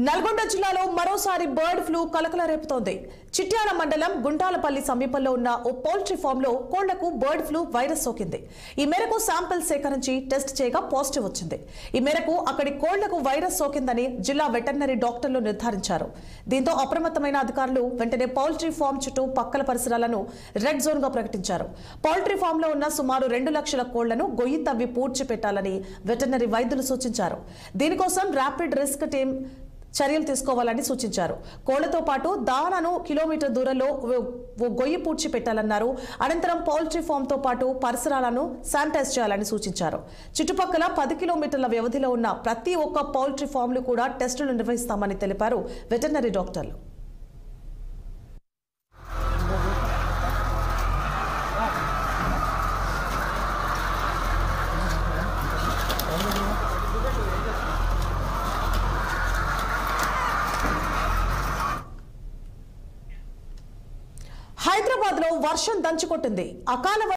నల్గొండ జిల్లాలో మరోసారి bird flu కలకల రేపుతోంది. చిట్యాల మండలం గుంటాలపల్లి సమీపంలో ఉన్న ఓ పౌల్ట్రీ ఫామ్ లో కోళ్లకు బర్డ్ ఫ్లూ వైరస్ సోకింది. ఈ మేరకు శాంపిల్ సేకరించి టెస్ట్ చేయగా పాజిటివ్ వచ్చింది. ఈ మేరకు అక్కడి కోళ్లకు వైరస్ సోకిందని జిల్లా వెటర్నరీ డాక్టర్లు నిర్ధారించారు. దీంతో అప్రమత్తమైన అధికారులు వెంటనే పౌల్ట్రీ ఫామ్ చుట్టూ పక్కల పరిసరాలను రెడ్ జోన్ గా ప్రకటించారు. పౌల్ట్రీ ఫామ్ లో ఉన్న సుమారు 2 లక్షల కోళ్లను గొయ్యి తవ్వి పూడ్చిపెట్టాలని వెటర్నరీ వైద్యులు సూచించారు. దీనికోసం ర్యాపిడ్ రిస్క్ టీం చర్యలు తీసుకోవాలని సూచించారు. కోళ్లతో పాటు దానాను కిలోమీటర్ దూరంలో గొయ్యి పూడ్చి పెట్టాలన్నారు. అనంతరం పౌల్ట్రీ ఫామ్ తో పాటు పరిసరాలను శానిటైజ్ చేయాలని సూచించారు. చుట్టుపక్కల 10 కిలోమీటర్ల వ్యవధిలో ఉన్న ప్రతి ఒక్క పౌల్ట్రీ ఫామ్ లో కూడా టెస్టులు నిర్వహిస్తామని తెలిపారు వెటర్నరీ డాక్టర్లు. హైదరాబాద్ లో వర్షం దంచుకొట్టింది. అకాల